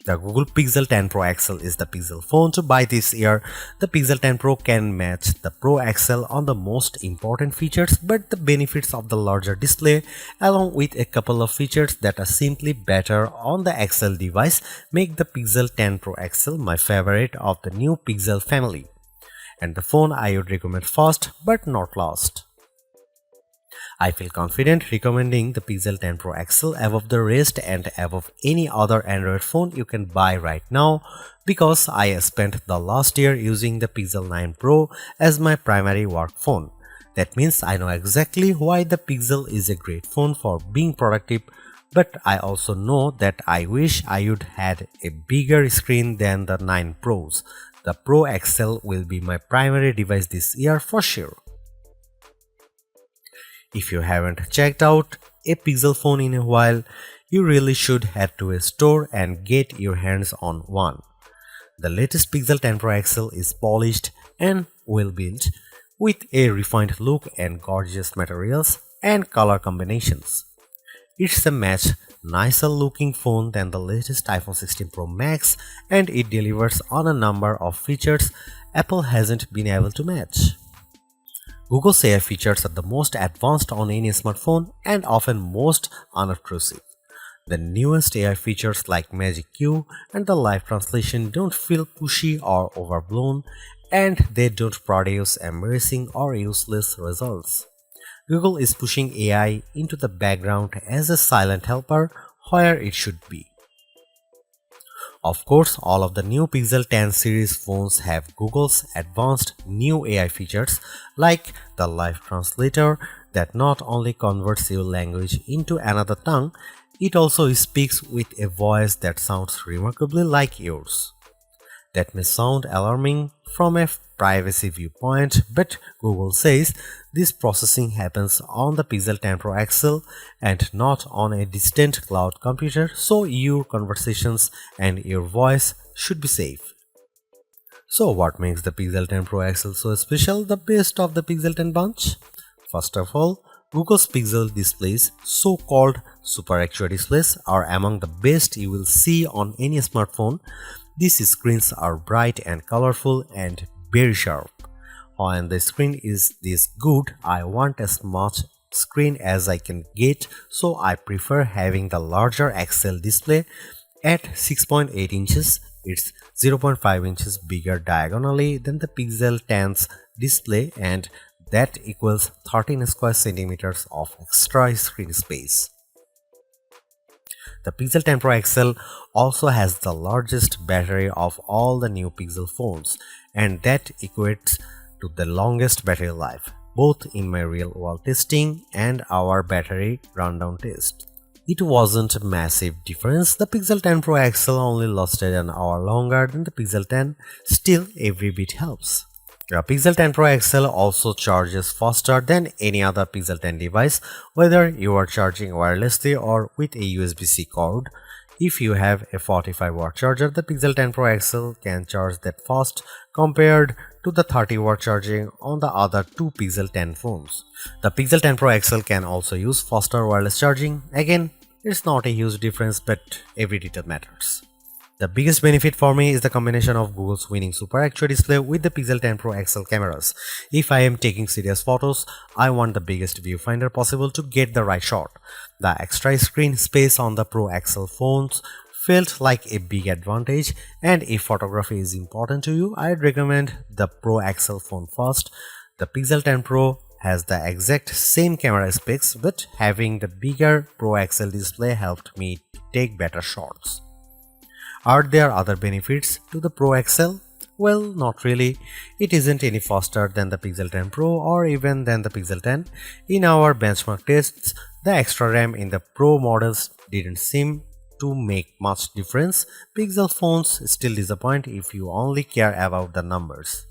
The Google Pixel 10 Pro XL is the Pixel phone to buy this year. The Pixel 10 Pro can match the Pro XL on the most important features, but the benefits of the larger display, along with a couple of features that are simply better on the XL device, make the Pixel 10 Pro XL my favorite of the new Pixel family, and the phone I would recommend first but not last. I feel confident recommending the Pixel 10 Pro XL above the rest and above any other Android phone you can buy right now, because I spent the last year using the Pixel 9 Pro as my primary work phone. That means I know exactly why the Pixel is a great phone for being productive, but I also know that I wish I would had a bigger screen than the 9 Pros. The Pro XL will be my primary device this year for sure. If you haven't checked out a Pixel phone in a while, you really should head to a store and get your hands on one. The latest Pixel 10 Pro XL is polished and well built, with a refined look and gorgeous materials and color combinations. It's a much nicer looking phone than the latest iPhone 16 Pro Max, and it delivers on a number of features Apple hasn't been able to match. Google's AI features are the most advanced on any smartphone and often most unobtrusive. The newest AI features like Magic Q and the live translation don't feel pushy or overblown, and they don't produce embarrassing or useless results. Google is pushing AI into the background as a silent helper where it should be. Of course, all of the new Pixel 10 series phones have Google's advanced new AI features like the live translator that not only converts your language into another tongue, it also speaks with a voice that sounds remarkably like yours. That may sound alarming from a privacy viewpoint, but Google says this processing happens on the Pixel 10 Pro XL and not on a distant cloud computer, so your conversations and your voice should be safe. So what makes the Pixel 10 Pro XL so special, the best of the Pixel 10 bunch? First of all, Google's Pixel displays, so-called Super Actua displays, are among the best you will see on any smartphone. These screens are bright and colorful and very sharp. When the screen is this good, I want as much screen as I can get, so I prefer having the larger XL display at 6.8 inches. It's 0.5 inches bigger diagonally than the Pixel 10's display, and that equals 13 square centimeters of extra screen space. The Pixel 10 Pro XL also has the largest battery of all the new Pixel phones, and that equates to the longest battery life, both in my real-world testing and our battery rundown test. It wasn't a massive difference. The Pixel 10 Pro XL only lasted an hour longer than the Pixel 10, still every bit helps. The Pixel 10 Pro XL also charges faster than any other Pixel 10 device, whether you are charging wirelessly or with a USB-C cord. If you have a 45-watt charger, the Pixel 10 Pro XL can charge that fast compared to the 30-watt charging on the other two Pixel 10 phones. The Pixel 10 Pro XL can also use faster wireless charging. Again, it's not a huge difference, but every detail matters. The biggest benefit for me is the combination of Google's winning Super Actua display with the Pixel 10 Pro XL cameras. If I am taking serious photos, I want the biggest viewfinder possible to get the right shot. The extra screen space on the Pro XL phones felt like a big advantage, and if photography is important to you, I'd recommend the Pro XL phone first. The Pixel 10 Pro has the exact same camera specs, but having the bigger Pro XL display helped me take better shots. Are there other benefits to the Pro XL? Well, not really. It isn't any faster than the Pixel 10 Pro or even than the Pixel 10. In our benchmark tests, the extra RAM in the Pro models didn't seem to make much difference. Pixel phones still disappoint if you only care about the numbers.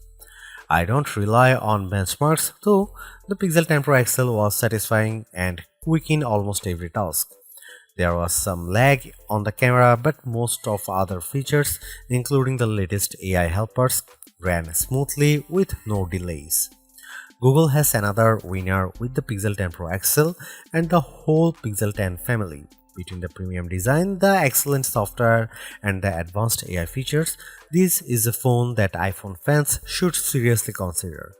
I don't rely on benchmarks, though. The Pixel 10 Pro XL was satisfying and quick in almost every task. There was some lag on the camera, but most of other features, including the latest AI helpers, ran smoothly with no delays. Google has another winner with the Pixel 10 Pro XL and the whole Pixel 10 family. Between the premium design, the excellent software, and the advanced AI features, this is a phone that iPhone fans should seriously consider,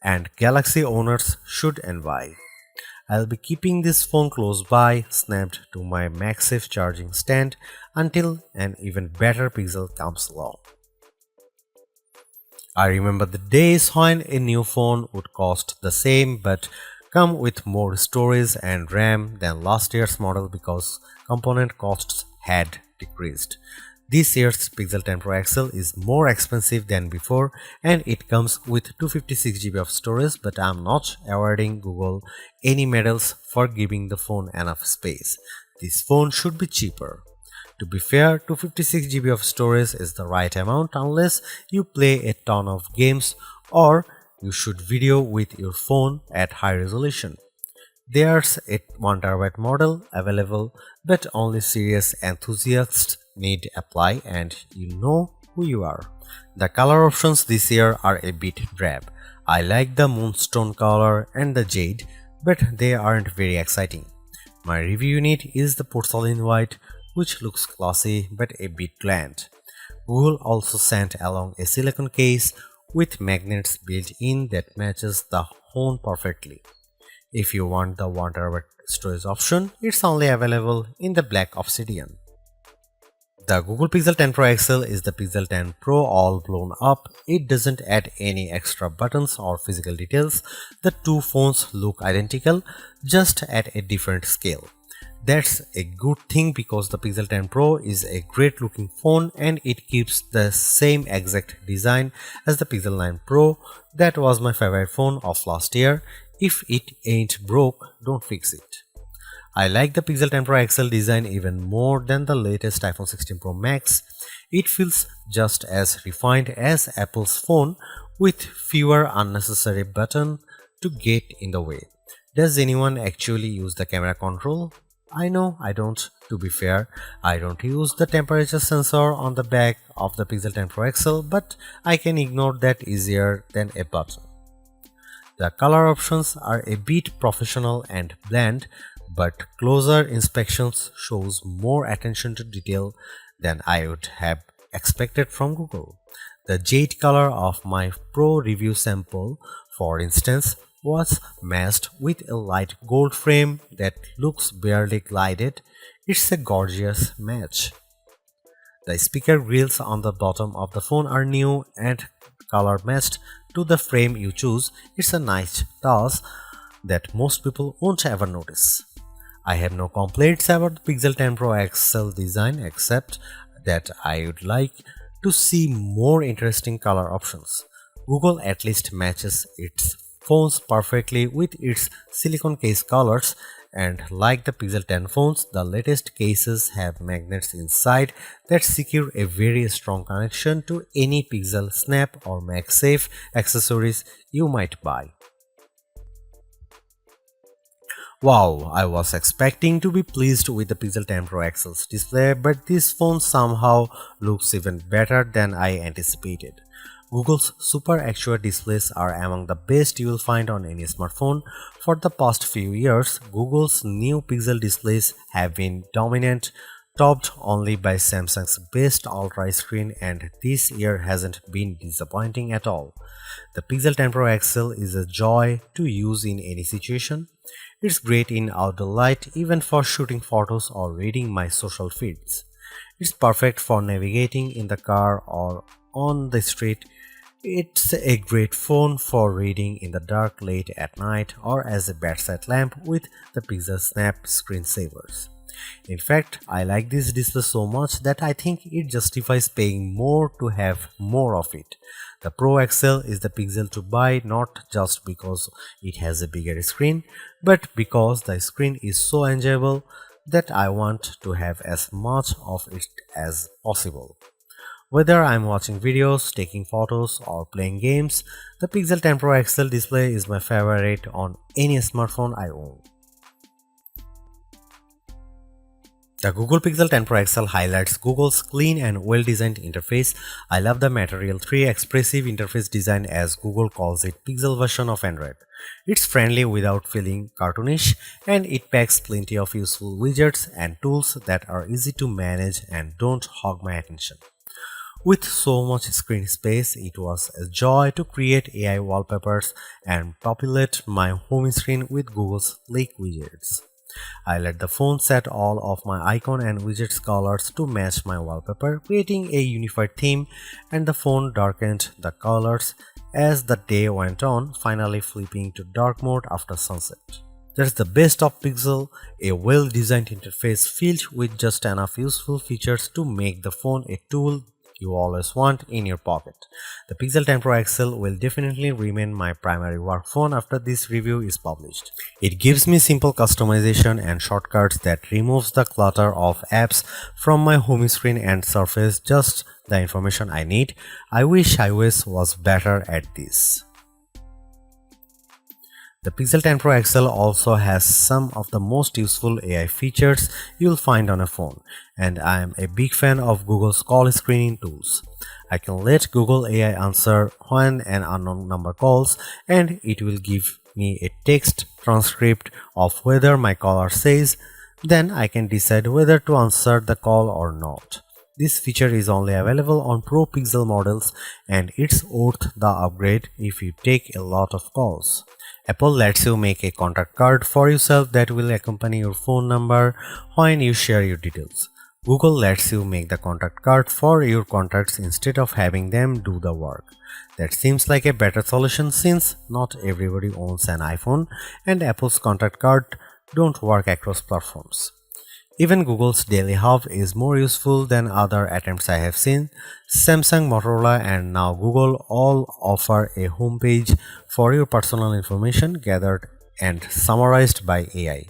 and Galaxy owners should envy. I'll be keeping this phone close by, snapped to my MagSafe charging stand until an even better Pixel comes along. I remember the days when a new phone would cost the same but come with more storage and RAM than last year's model because component costs had decreased. This year's Pixel 10 Pro XL is more expensive than before and it comes with 256 GB of storage, but I'm not awarding Google any medals for giving the phone enough space. This phone should be cheaper. To be fair, 256 GB of storage is the right amount unless you play a ton of games or you shoot video with your phone at high resolution. There's a 1TB model available, but only serious enthusiasts need apply, and you know who you are. The color options this year are a bit drab. I like the moonstone color and the jade, but they aren't very exciting. My review unit is the porcelain white, which looks classy but a bit bland. Google also sent along a silicone case with magnets built in that matches the phone perfectly. If you want the 1TB storage option, it's only available in the black obsidian. The Google Pixel 10 Pro XL is the Pixel 10 Pro all blown up. It doesn't add any extra buttons or physical details. The two phones look identical, just at a different scale. That's a good thing because the Pixel 10 Pro is a great looking phone and it keeps the same exact design as the Pixel 9 Pro. That was my favorite phone of last year. If it ain't broke, don't fix it. I like the Pixel 10 Pro XL design even more than the latest iPhone 16 Pro Max. It feels just as refined as Apple's phone with fewer unnecessary buttons to get in the way. Does anyone actually use the camera control? I know I don't. To be fair, I don't use the temperature sensor on the back of the Pixel 10 Pro XL, but I can ignore that easier than a button. The color options are a bit professional and bland, but closer inspections shows more attention to detail than I would have expected from Google. The jade color of my Pro review sample, for instance, was matched with a light gold frame that looks barely glided. It's a gorgeous match. The speaker grills on the bottom of the phone are new and color matched to the frame you choose. It's a nice touch that most people won't ever notice. I have no complaints about the Pixel 10 Pro XL design except that I would like to see more interesting color options. Google at least matches its phones perfectly with its silicone case colors, and like the Pixel 10 phones, the latest cases have magnets inside that secure a very strong connection to any Pixel Snap or MagSafe accessories you might buy. Wow, I was expecting to be pleased with the Pixel 10 Pro XL's display, but this phone somehow looks even better than I anticipated. Google's Super Actua displays are among the best you will find on any smartphone. For the past few years, Google's new Pixel displays have been dominant, topped only by Samsung's best Ultra screen, and this year hasn't been disappointing at all. The Pixel 10 Pro XL is a joy to use in any situation. It's great in outdoor light, even for shooting photos or reading my social feeds. It's perfect for navigating in the car or on the street. It's a great phone for reading in the dark late at night or as a bedside lamp with the Pixel Snap screensavers. In fact, I like this display so much that I think it justifies paying more to have more of it. The Pro XL is the Pixel to buy not just because it has a bigger screen, but because the screen is so enjoyable that I want to have as much of it as possible. Whether I'm watching videos, taking photos, or playing games, the Pixel 10 Pro XL display is my favorite on any smartphone I own. The Google Pixel 10 Pro XL highlights Google's clean and well-designed interface. I love the Material 3 expressive interface design, as Google calls it Pixel version of Android. It's friendly without feeling cartoonish, and it packs plenty of useful widgets and tools that are easy to manage and don't hog my attention. With so much screen space, it was a joy to create AI wallpapers and populate my home screen with Google's sleek widgets. I let the phone set all of my icon and widgets colors to match my wallpaper, creating a unified theme, and the phone darkened the colors as the day went on, finally flipping to dark mode after sunset. That's the best of Pixel, a well-designed interface filled with just enough useful features to make the phone a tool you always want in your pocket. The Pixel 10 Pro XL will definitely remain my primary work phone after this review is published. It gives me simple customization and shortcuts that removes the clutter of apps from my home screen and surface just the information I need. I wish iOS was better at this. The Pixel 10 Pro XL also has some of the most useful AI features you'll find on a phone, and I am a big fan of Google's call screening tools. I can let Google AI answer when an unknown number calls, and it will give me a text transcript of whether my caller says, then I can decide whether to answer the call or not. This feature is only available on Pro Pixel models, and it's worth the upgrade if you take a lot of calls. Apple lets you make a contact card for yourself that will accompany your phone number when you share your details. Google lets you make the contact card for your contacts instead of having them do the work. That seems like a better solution since not everybody owns an iPhone and Apple's contact card don't work across platforms. Even Google's Daily Hub is more useful than other attempts I have seen. Samsung, Motorola, and now Google all offer a homepage for your personal information gathered and summarized by AI.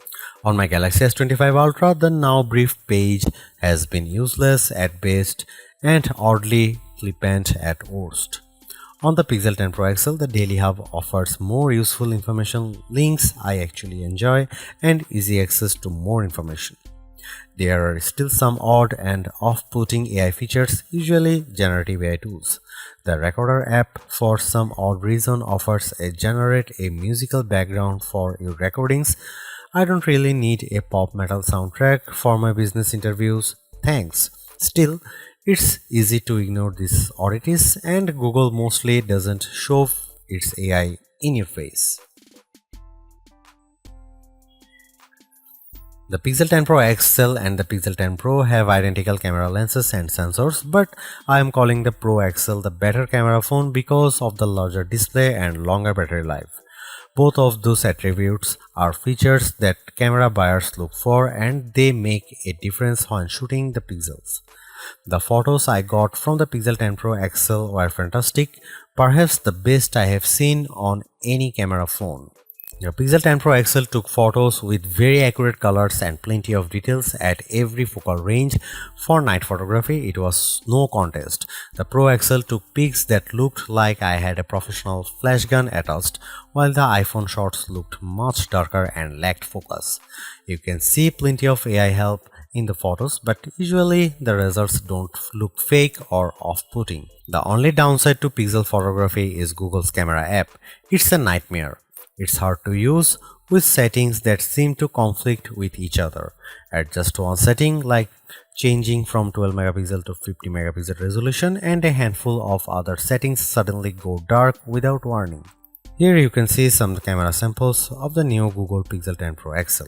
On my Galaxy S25 Ultra, the now brief page has been useless at best and oddly flippant at worst. On the Pixel 10 Pro XL, the Daily Hub offers more useful information, links I actually enjoy, and easy access to more information. There are still some odd and off-putting AI features, usually generative AI tools. The Recorder app, for some odd reason, offers a generate a musical background for your recordings. I don't really need a pop metal soundtrack for my business interviews. Thanks. Still, it's easy to ignore these oddities, and Google mostly doesn't shove its AI in your face. The Pixel 10 Pro XL and the Pixel 10 Pro have identical camera lenses and sensors, but I am calling the Pro XL the better camera phone because of the larger display and longer battery life. Both of those attributes are features that camera buyers look for, and they make a difference when shooting the pixels. The photos I got from the Pixel 10 Pro XL were fantastic, perhaps the best I have seen on any camera phone. The Pixel 10 Pro XL took photos with very accurate colors and plenty of details at every focal range. For night photography, it was no contest. The Pro XL took pics that looked like I had a professional flash gun attached, while the iPhone shots looked much darker and lacked focus. You can see plenty of AI help in the photos, but usually the results don't look fake or off-putting. The only downside to Pixel photography is Google's camera app. It's a nightmare. It's hard to use with settings that seem to conflict with each other. At just one setting, like changing from 12 megapixel to 50 megapixel resolution, and a handful of other settings suddenly go dark without warning. Here you can see some camera samples of the new Google Pixel 10 Pro XL.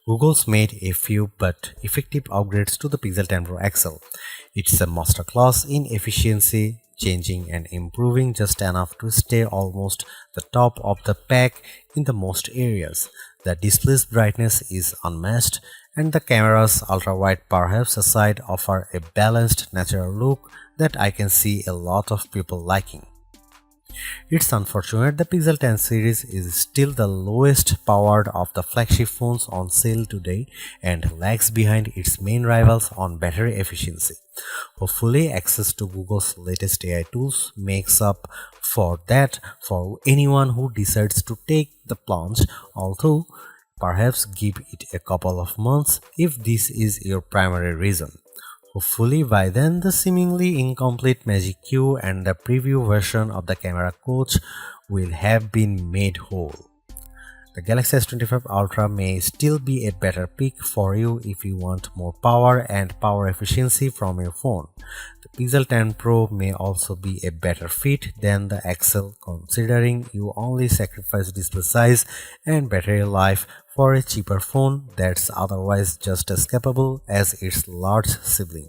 Google's made a few but effective upgrades to the Pixel 10 Pro XL. It's a masterclass in efficiency, changing and improving just enough to stay almost the top of the pack in the most areas. The display's brightness is unmatched, and the camera's ultra-wide perhaps aside offer a balanced natural look that I can see a lot of people liking. It's unfortunate the Pixel 10 series is still the lowest powered of the flagship phones on sale today and lags behind its main rivals on battery efficiency. Hopefully, access to Google's latest AI tools makes up for that for anyone who decides to take the plunge, although perhaps give it a couple of months if this is your primary reason. Hopefully by then the seemingly incomplete Magic Q and the preview version of the camera coach will have been made whole. The Galaxy S25 Ultra may still be a better pick for you if you want more power and power efficiency from your phone. The Pixel 10 Pro may also be a better fit than the XL considering you only sacrifice display size and battery life for a cheaper phone that's otherwise just as capable as its large sibling.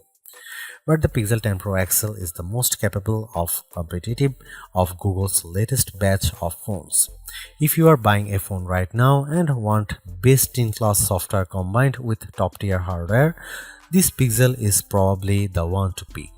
But the Pixel 10 Pro XL is the most capable of competitive of Google's latest batch of phones. If you are buying a phone right now and want best-in-class software combined with top-tier hardware, this Pixel is probably the one to pick.